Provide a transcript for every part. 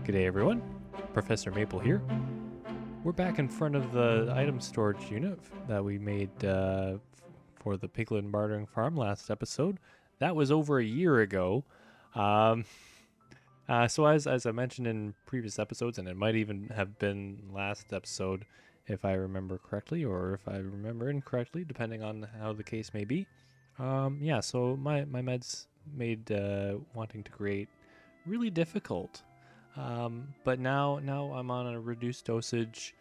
G'day everyone, Professor Maple here. We're back in front of the item storage unit that we made for the Piglin Bartering Farm last episode. That was over a year ago. So as I mentioned in previous episodes, and it might even have been last episode if I remember correctly, or if I remember incorrectly, depending on how the case may be. So my meds made wanting to create really difficult. But now I'm on a reduced dosage,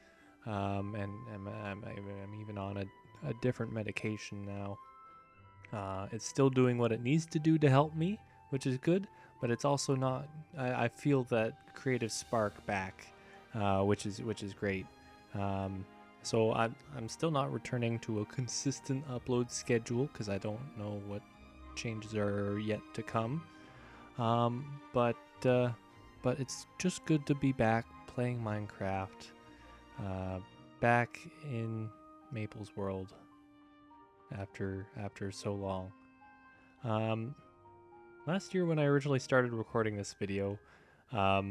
and I'm even on a different medication now. It's still doing what it needs to do to help me, which is good, but it's also not. I feel that creative spark back, which is great. So I'm still not returning to a consistent upload schedule because I don't know what changes are yet to come. But it's just good to be back playing Minecraft, back in Maple's world after so long. Last year when I originally started recording this video, I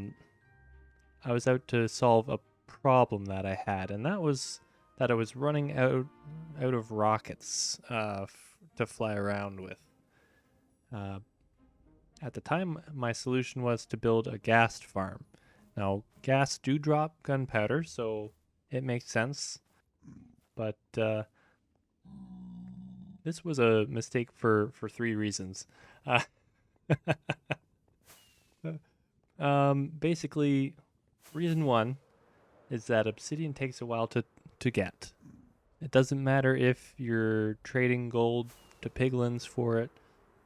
was out to solve a problem that I had, and that was that I was running out of rockets to fly around with. At the time, my solution was to build a gas farm. Now, gas do drop gunpowder, so it makes sense. But this was a mistake for 3 reasons. Basically, reason 1 is that obsidian takes a while to get. It doesn't matter if you're trading gold to piglins for it,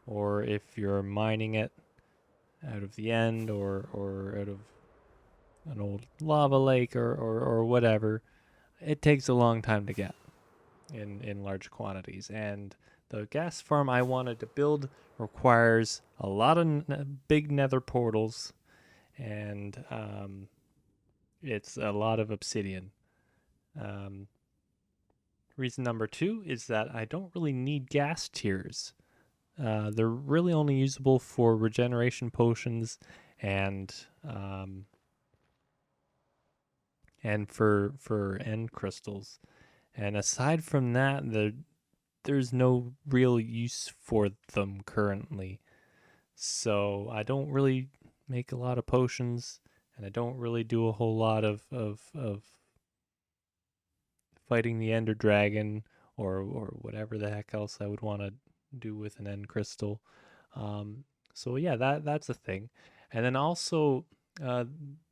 or if you're mining it out of the end or out of an old lava lake or whatever. It takes a long time to get in large quantities. And the gas farm I wanted to build requires a lot of big nether portals, and it's a lot of obsidian. Reason number 2 is that I don't really need gas tiers. They're really only usable for regeneration potions and for end crystals. And aside from that, there's no real use for them currently. So I don't really make a lot of potions, and I don't really do a whole lot of fighting the Ender Dragon or whatever the heck else I would want to do with an end crystal. So yeah, that's a thing. And then also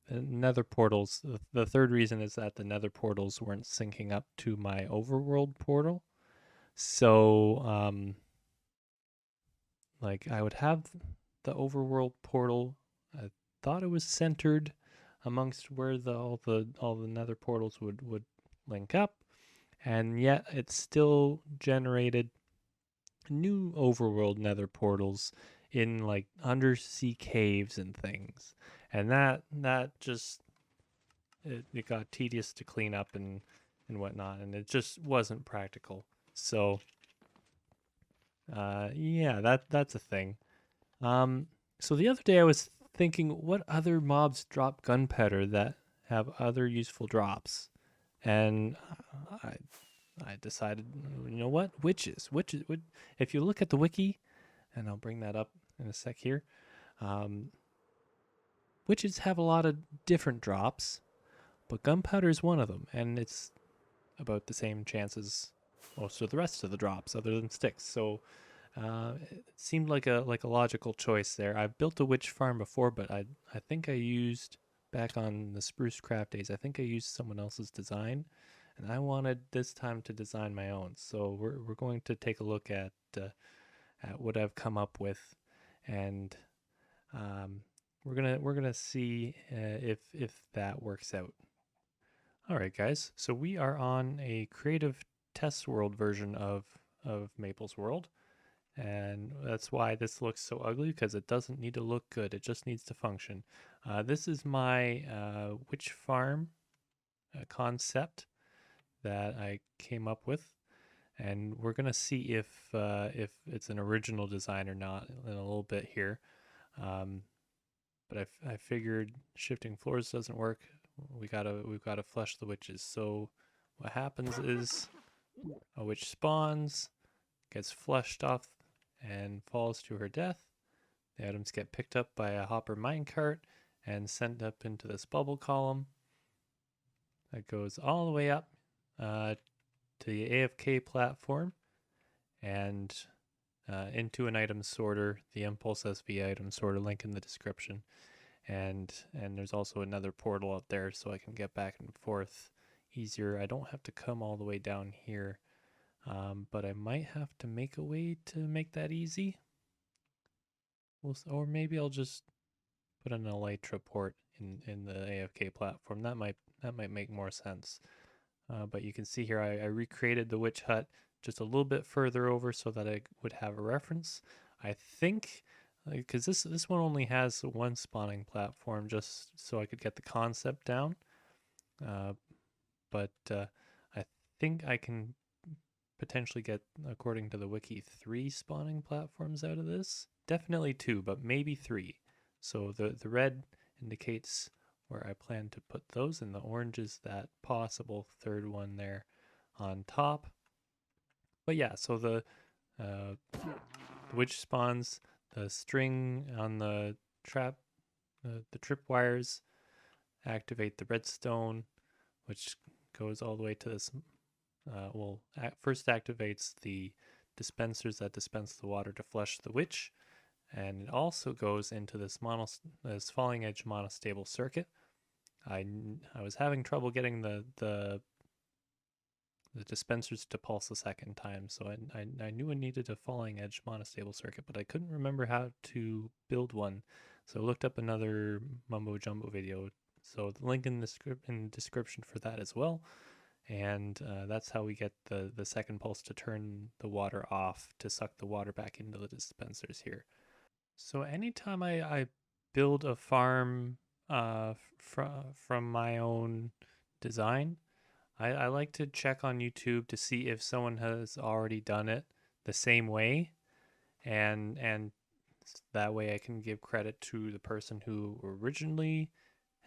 nether portals. The third reason is that the nether portals weren't syncing up to my overworld portal. So like I would have the overworld portal. I thought it was centered amongst where all the nether portals would link up, and yet it still generated new overworld nether portals in like undersea caves and things. And that just it got tedious to clean up and whatnot, and it just wasn't practical. So yeah, that's a thing. So the other day I was thinking, what other mobs drop gunpowder that have other useful drops? And I decided, you know what? Witches. If you look at the wiki, and I'll bring that up in a sec here, witches have a lot of different drops, but gunpowder is one of them, and it's about the same chances most of the rest of the drops, other than sticks. So it seemed like a logical choice there. I've built a witch farm before, but I think I used, back on the Spruce Craft days, I think I used someone else's design, and I wanted this time to design my own. So we're going to take a look at what I've come up with, and we're gonna see if that works out. All right, guys. So we are on a creative test world version of Maple's World, and that's why this looks so ugly, because it doesn't need to look good. It just needs to function. This is my witch farm concept that I came up with, and we're gonna see if it's an original design or not in a little bit here. but I figured shifting floors doesn't work. We've gotta flush the witches. So what happens is a witch spawns, gets flushed off, and falls to her death. The items get picked up by a hopper minecart and sent up into this bubble column that goes all the way up to the AFK platform and into an item sorter, the Impulse SV item sorter, link in the description. And there's also another portal up there so I can get back and forth easier. I don't have to come all the way down here, but I might have to make a way to make that easy. Or maybe I'll just put an Elytra port in the AFK platform. That might make more sense. But you can see here I recreated the witch hut just a little bit further over so that I would have a reference. I think because this one only has one spawning platform, just so I could get the concept down. But I think I can potentially get, according to the wiki, 3 spawning platforms out of this. Definitely 2, but maybe 3. So the red indicates where I plan to put those, and the orange is that possible third one there on top. But yeah, so the witch spawns, the string on the trap, the tripwires activate the redstone, which goes all the way to this. First activates the dispensers that dispense the water to flush the witch, and it also goes into this falling edge monostable circuit. I was having trouble getting the dispensers to pulse a second time, so I knew I needed a falling edge monostable circuit, but I couldn't remember how to build one. So I looked up another mumbo jumbo video. So the link in the description for that as well. And that's how we get the second pulse to turn the water off to suck the water back into the dispensers here. So anytime I build a farm from my own design, I like to check on YouTube to see if someone has already done it the same way, and that way I can give credit to the person who originally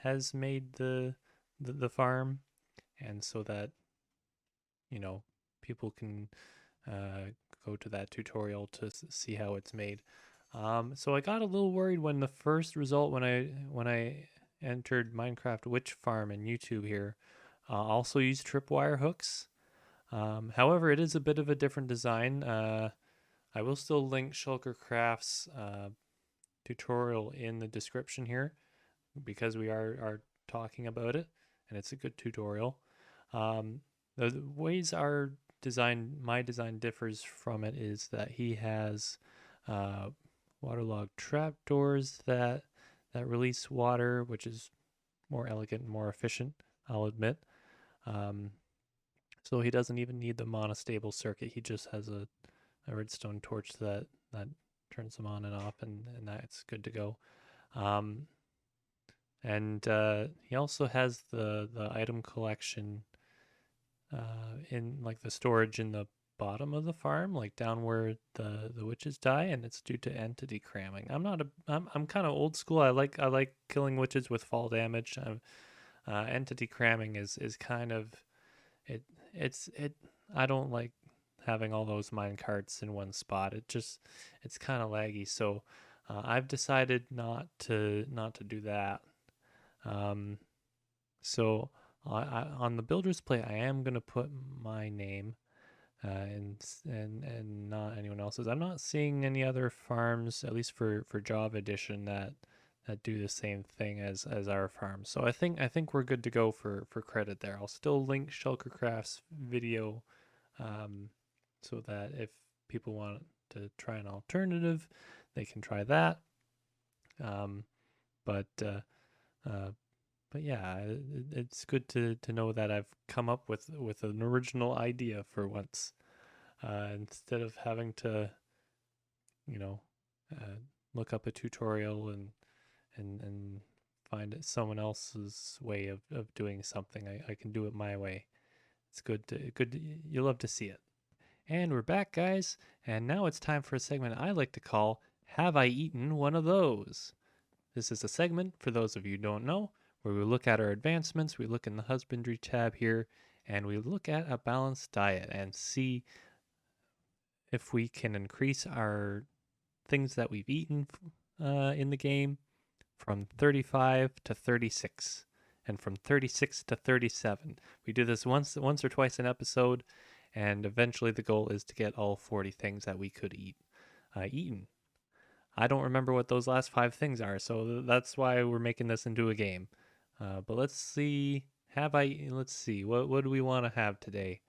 has made the farm, and so that people can go to that tutorial to see how it's made. So I got a little worried when the first result when I entered Minecraft Witch Farm in YouTube here also used tripwire hooks. However, it is a bit of a different design. I will still link Shulker Craft's tutorial in the description here because we are talking about it, and it's a good tutorial. The ways my design differs from it is that he has waterlogged trapdoors that release water, which is more elegant and more efficient, I'll admit. So he doesn't even need the monostable circuit. He just has a redstone torch that turns them on and off, and that's good to go. And he also has the item collection in like the storage in the bottom of the farm, like down where the witches die, and it's due to entity cramming. I'm kind of old school. I like killing witches with fall damage. Entity cramming is kind of it's I don't like having all those mine carts in one spot. It's kind of laggy. So I've decided not to do that. So on the builder's plate, I am gonna put my name, and not anyone else's. I'm not seeing any other farms, at least for Java Edition, that do the same thing as our farm. So I think we're good to go for credit there. I'll still link Shulker Craft's video, so that if people want to try an alternative, they can try that. But yeah, it's good to know that I've come up with an original idea for once, instead of having to, look up a tutorial and find someone else's way of doing something. I can do it my way. It's good. You love to see it. And we're back, guys. And now it's time for a segment I like to call "Have I Eaten One of Those?" This is a segment, for those of you who don't know, where we look at our advancements, we look in the husbandry tab here, and we look at a balanced diet and see if we can increase our things that we've eaten in the game from 35 to 36 and from 36 to 37. We do this once or twice an episode, and eventually the goal is to get all 40 things that we could eat eaten. I don't remember what those last 5 things are, so that's why we're making this into a game. But let's see. Let's see. What do we want to have today?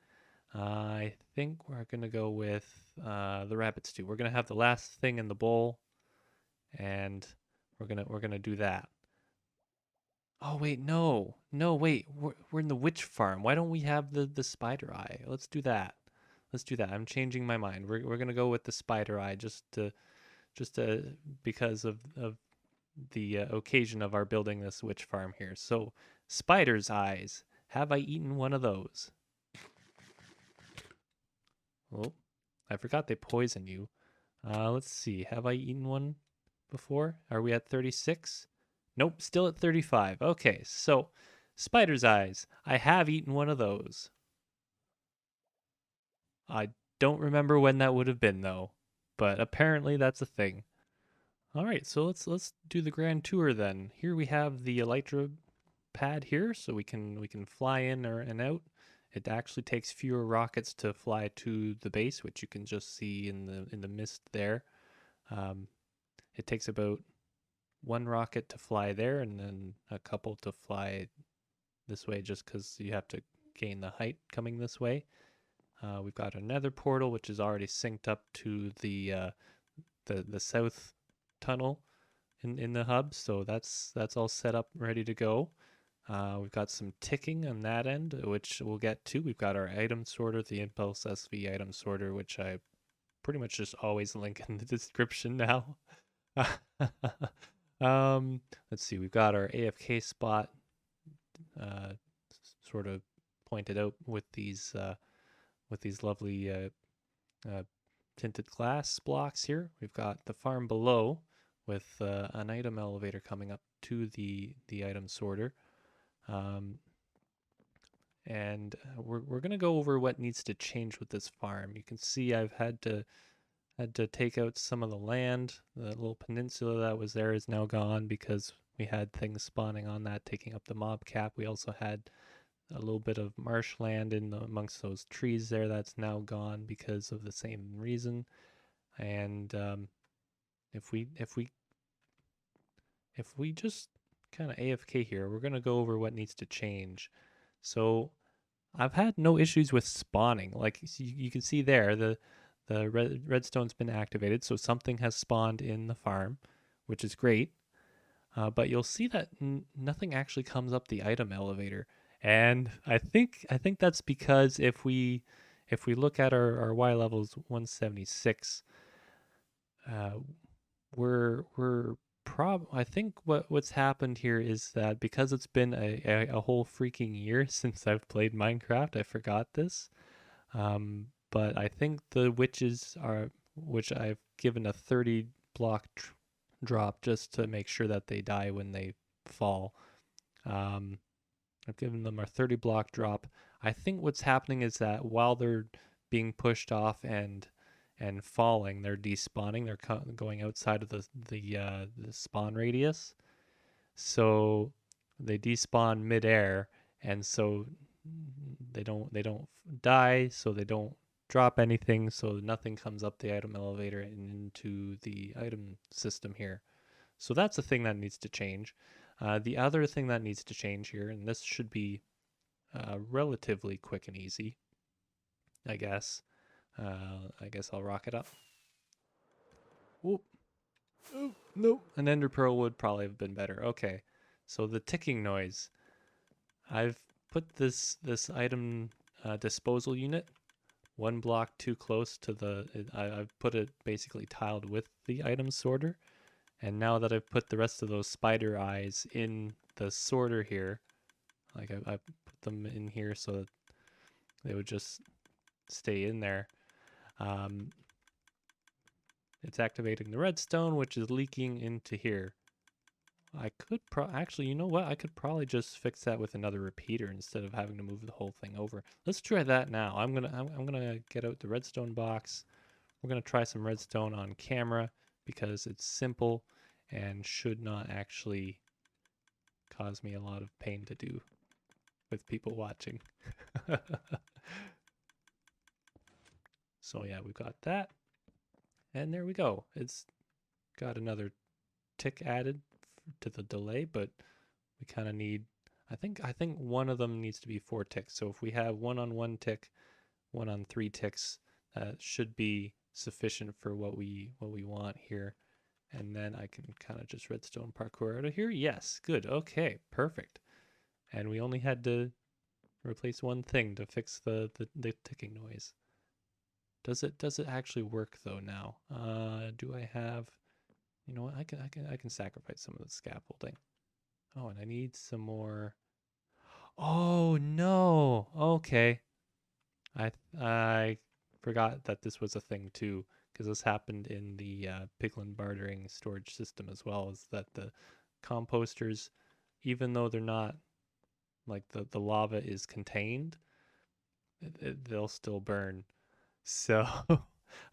I think we're gonna go with the rabbit stew. We're gonna have the last thing in the bowl, and we're gonna do that. Oh wait, no, wait. We're in the witch farm. Why don't we have the spider eye? Let's do that. Let's do that. I'm changing my mind. We're gonna go with the spider eye just because of the occasion of our building this witch farm here. So spider's eyes. Have I eaten one of those? Oh, I forgot they poison you. Let's see. Have I eaten one before? Are we at 36? Nope, still at 35. Okay, so spider's eyes. I have eaten one of those. I don't remember when that would have been though, but apparently that's a thing. All right, so let's do the grand tour then. Here we have the elytra pad here, so we can fly in or and out. It actually takes fewer rockets to fly to the base, which you can just see in the mist there. Um, it takes about 1 rocket to fly there, and then a couple to fly this way, just because you have to gain the height coming this way. We've got another portal, which is already synced up to the south tunnel in the hub, so that's all set up, ready to go. We've got some ticking on that end, which we'll get to. We've got our item sorter, the Impulse SV item sorter, which I pretty much just always link in the description now. Let's see. We've got our AFK spot uh, sort of pointed out with these lovely tinted glass blocks here. We've got the farm below with an item elevator coming up to the item sorter. And we're gonna go over what needs to change with this farm. You can see I've had to take out some of the land. The little peninsula that was there is now gone because we had things spawning on that, taking up the mob cap. We also had a little bit of marshland amongst those trees there that's now gone because of the same reason. And if we just kind of AFK here, we're gonna go over what needs to change. So I've had no issues with spawning. Like you can see there, the redstone's been activated, so something has spawned in the farm, which is great. But you'll see that nothing actually comes up the item elevator, and I think that's because if we look at our Y levels 176, we're I think what's happened here is that because it's been a whole freaking year since I've played Minecraft, I forgot this. But I think the witches are, which I've given a 30 block drop just to make sure that they die when they fall. I've given them a 30 block drop. I think what's happening is that while they're being pushed off and falling, they're despawning. They're going outside of the spawn radius, so they despawn midair, and so they don't die, so they don't drop anything, so nothing comes up the item elevator and into the item system here. So that's the thing that needs to change. The other thing that needs to change here, and this should be relatively quick and easy, I guess. I guess I'll rock it up. Whoop. Oh, no. An ender pearl would probably have been better. Okay. So the ticking noise. I've put this item disposal unit 1 block too close to I've put it basically tiled with the item sorter. And now that I've put the rest of those spider eyes in the sorter here, like I put them in here so that they would just stay in there. It's activating the redstone, which is leaking into here. I could actually, you know what? I could probably just fix that with another repeater instead of having to move the whole thing over. Let's try that now. I'm gonna get out the redstone box. We're gonna try some redstone on camera because it's simple and should not actually cause me a lot of pain to do with people watching. So yeah, we've got that. And there we go. It's got another tick added to the delay, but we kind of need I think one of them needs to be 4 ticks. So if we have one on 1 tick, one on 3 ticks, that should be sufficient for what we want here. And then I can kind of just redstone parkour out of here. Yes, good. Okay, perfect. And we only had to replace one thing to fix the ticking noise. Does it actually work though now? Do I have, you know what? I can sacrifice some of the scaffolding. Oh, and I need some more. Oh no. Okay. I forgot that this was a thing too, because this happened in the piglin bartering storage system as well. Is that the composters, even though they're not like the lava is contained, they'll still burn. So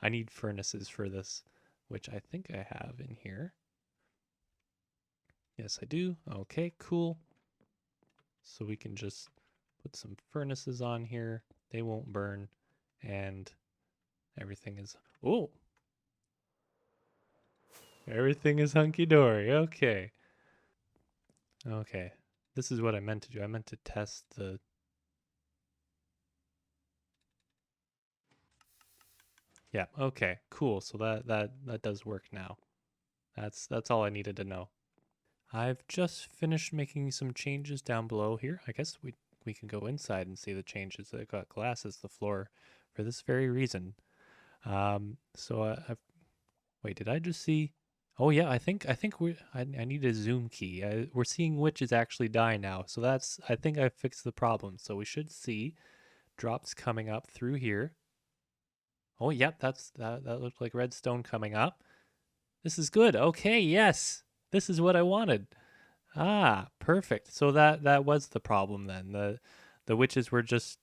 I need furnaces for this, which I think I have in here. Yes, I do. Okay, cool. So we can just put some furnaces on here. They won't burn, and everything is. Oh, everything is hunky dory. Okay. Okay. This is what I meant to do. I meant to test the. Yeah. Okay. Cool. So that does work now. That's all I needed to know. I've just finished making some changes down below here. I guess we can go inside and see the changes. I've got glass as the floor for this very reason. So I've wait. Did I just see? Oh yeah, I think I need a zoom key. We're seeing witches actually die now, so I think I fixed the problem. So we should see drops coming up through here. Oh yep, that looked like redstone coming up. This is good. Okay, yes, this is what I wanted. Ah, perfect. So that was the problem then. The witches were just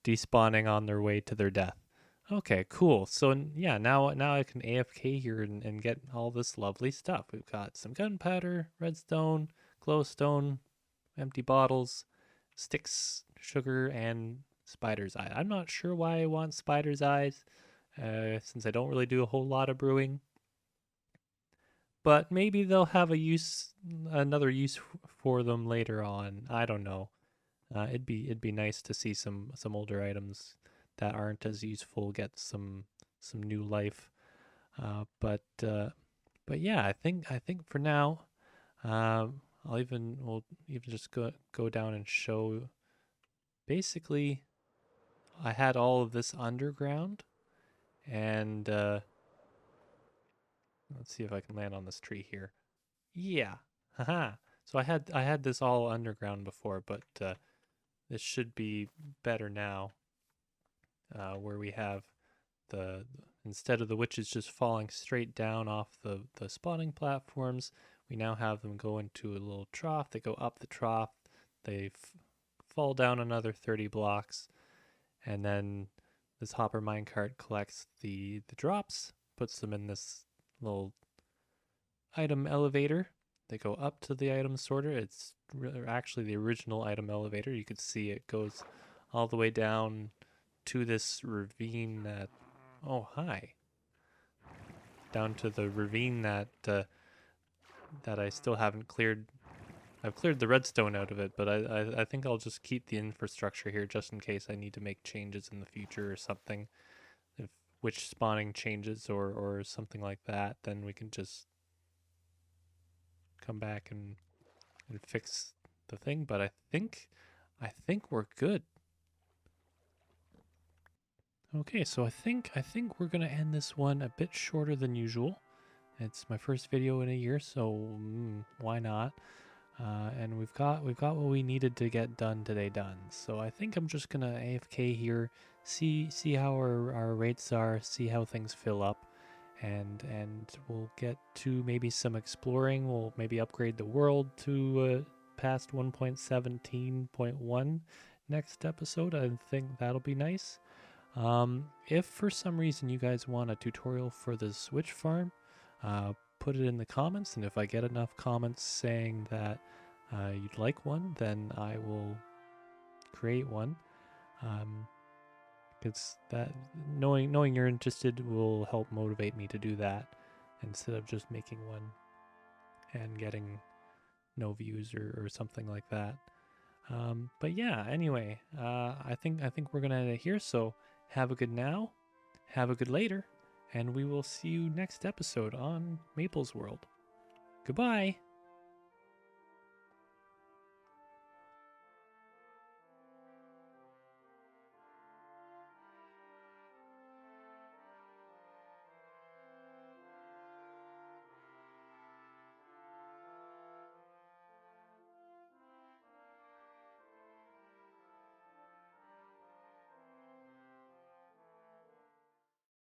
despawning on their way to their death. Okay, cool. So yeah, now I can AFK here and get all this lovely stuff. We've got some gunpowder, redstone, glowstone, empty bottles, sticks, sugar, and spider's eye. I'm not sure why I want spider's eyes, since I don't really do a whole lot of brewing. But maybe they'll have another use for them later on. I don't know. It'd be nice to see some older items that aren't as useful get some new life. But yeah, I think for now, we'll even just go down and show. Basically, I had all of this underground, and let's see if I can land on this tree here. Yeah, haha. So I had this all underground before, but this should be better now, where we have the instead of the witches just falling straight down off the spawning platforms, we now have them go into a little trough. They go up the trough, they fall down another 30 blocks, and then this hopper minecart collects the drops, puts them in this little item elevator. They go up to the item sorter. It's actually the original item elevator. You could see it goes all the way down to this ravine that. Oh, hi. Down to the ravine that I still haven't cleared. I've cleared the redstone out of it, but I think I'll just keep the infrastructure here just in case I need to make changes in the future or something. If witch spawning changes or something like that, then we can just come back and fix the thing. But I think we're good. Okay, so I think we're gonna end this one a bit shorter than usual. It's my first video in a year, so why not? And we've got what we needed to get done today done. So I think I'm just gonna AFK here, see how our rates are, see how things fill up, and we'll get to maybe some exploring. We'll maybe upgrade the world to past 1.17.1 next episode. I think that'll be nice. If for some reason you guys want a tutorial for the Switch farm, put it in the comments, and if I get enough comments saying that you'd like one, then I will create one. Because that knowing you're interested will help motivate me to do that instead of just making one and getting no views or something like that. But yeah, anyway, I think we're gonna end it here. So have a good now, have a good later, and we will see you next episode on Maple's World. Goodbye.